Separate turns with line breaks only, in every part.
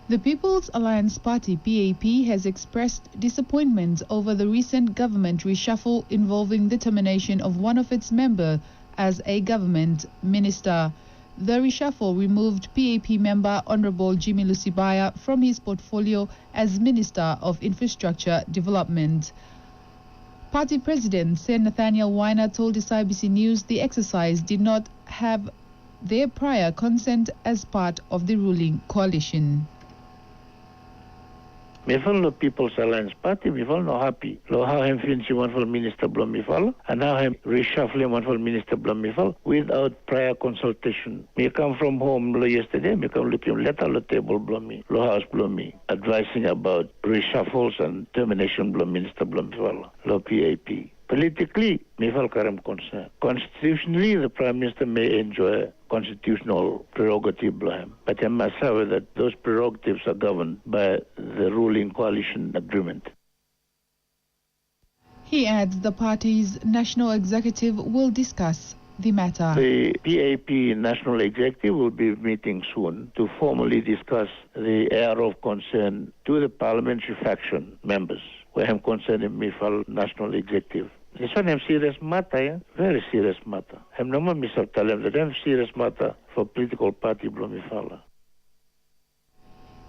The People's Alliance Party, PAP, has expressed disappointment over the recent government reshuffle involving the termination of one of its members as a government minister. The reshuffle removed PAP member Honorable Jimmy Lusibaya from his portfolio as Minister of Infrastructure Development. Party President Sir Nathaniel Weiner told S.I.B News the exercise did not have their prior consent as part of the ruling coalition.
Me follow People's Alliance Party, me follow no happy. Lo how him finch one for Minister Blom me follow, and how him reshuffle one for Minister Blom me follow without prior consultation. Me come from home lo yesterday, me come looking letter lo table Blom me, lo house Blom me, advising about reshuffles and termination Blom Minister Blom me follow, lo PAP. Politically, me follow karam concern. Constitutionally, the Prime Minister may enjoy constitutional prerogative, but I must have that those prerogatives are governed by the ruling coalition agreement.
He adds the party's national executive will discuss the matter.
The PAP national executive will be meeting soon to formally discuss the area of concern to the parliamentary faction members, where I'm concerned in MIFAL national executive. This one is serious matter, yeah? Very serious matter. I'm no more tell them that I'm serious matter for political party Blomifala.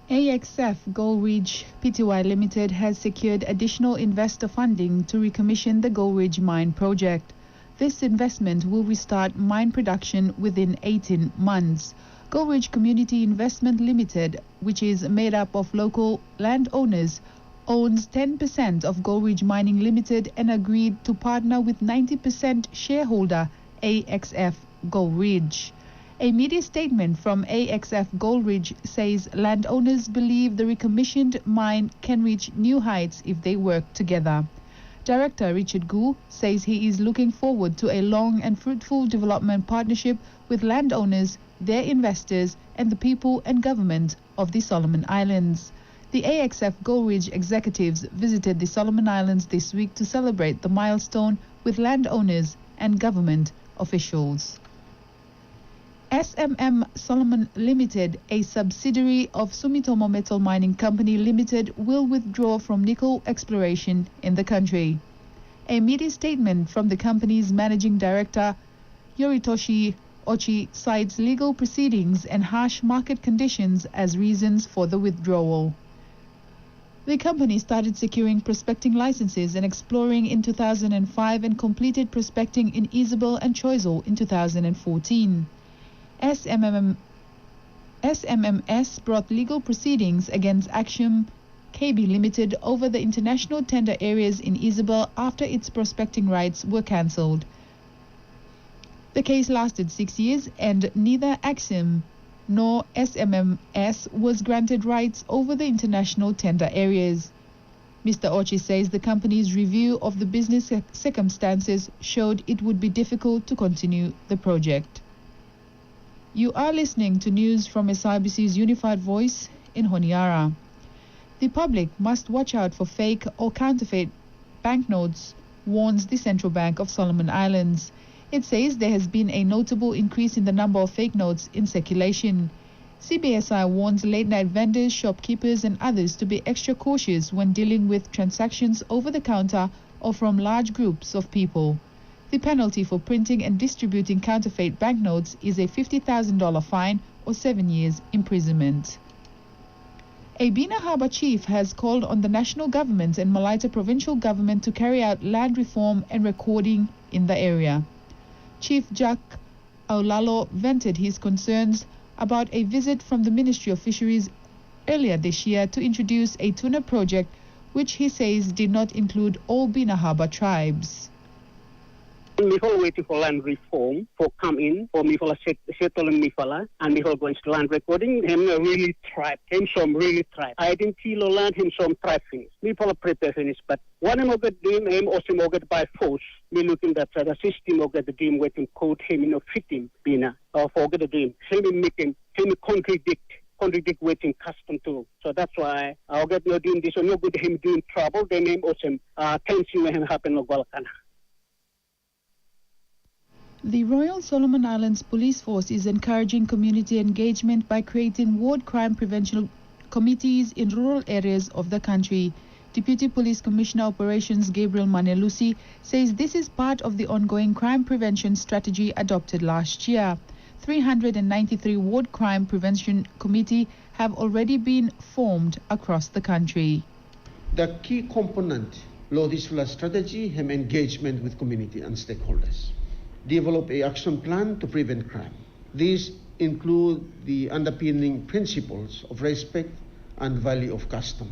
AXF Gold Ridge Pty Limited has secured additional investor funding to recommission the Gold Ridge mine project. This investment will restart mine production within 18 months. Gold Ridge Community Investment Limited, which is made up of local landowners, owns 10% of Gold Ridge Mining Limited and agreed to partner with 90% shareholder AXF Gold Ridge. A media statement from AXF Gold Ridge says landowners believe the recommissioned mine can reach new heights if they work together. Director Richard Gu says he is looking forward to a long and fruitful development partnership with landowners, their investors, and the people and government of the Solomon Islands. The AXF Gold Ridge executives visited the Solomon Islands this week to celebrate the milestone with landowners and government officials. SMM Solomon Limited, a subsidiary of Sumitomo Metal Mining Company Limited, will withdraw from nickel exploration in the country. A media statement from the company's managing director, Yoritoshi Ochi, cites legal proceedings and harsh market conditions as reasons for the withdrawal. The company started securing prospecting licenses and exploring in 2005 and completed prospecting in Isabel and Choiseul in 2014. SMMS brought legal proceedings against Axiom KB Limited over the international tender areas in Isabel after its prospecting rights were cancelled. The case lasted 6 years and neither Axiom nor SMMS was granted rights over the international tender areas. Mr. Ochi says the company's review of the business circumstances showed it would be difficult to continue the project. You are listening to news from S.I.B.'s Unified Voice in Honiara. The public must watch out for fake or counterfeit banknotes, warns the Central Bank of Solomon Islands. It says there has been a notable increase in the number of fake notes in circulation. CBSI warns late-night vendors, shopkeepers and others to be extra cautious when dealing with transactions over the counter or from large groups of people. The penalty for printing and distributing counterfeit banknotes is a $50,000 fine or 7 years imprisonment. A Bina Harbour chief has called on the national government and Malaita provincial government to carry out land reform and recording in the area. Chief Jack Aulalo vented his concerns about a visit from the Ministry of Fisheries earlier this year to introduce a tuna project which he says did not include all Bina Harbour tribes.
Mifala waiting for land reform for come in for Mifala settling Mifala and Mifala going to land recording him really tribe him some really tribe identity lo land him some tribe finish Mifala prepare finish but one him get game him also get by force me looking that the system of the game waiting code him no fit him bina or forget the game him making him contradict waiting custom too. So that's why I'll get no doing this or no good him doing trouble then him also tension when him happen no Golkana.
The Royal Solomon Islands Police Force is encouraging community engagement by creating ward crime prevention committees in rural areas of the country. Deputy Police Commissioner Operations Gabriel Manelusi says this is part of the ongoing crime prevention strategy adopted last year. 393 ward crime prevention committee have already been formed across the country.
The key component of this strategy is engagement with community and stakeholders. Develop an action plan to prevent crime. These include the underpinning principles of respect and value of custom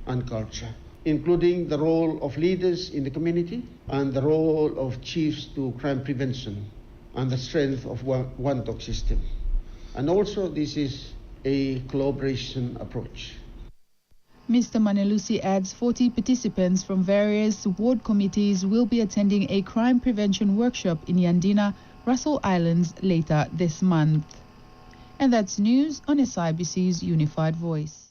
and culture, including the role of leaders in the community and the role of chiefs to crime prevention and the strength of one-talk system. And also this is a collaboration approach.
Mr. Manelusi adds 40 participants from various ward committees will be attending a crime prevention workshop in Yandina, Russell Islands later this month. And that's news on SIBC's Unified Voice.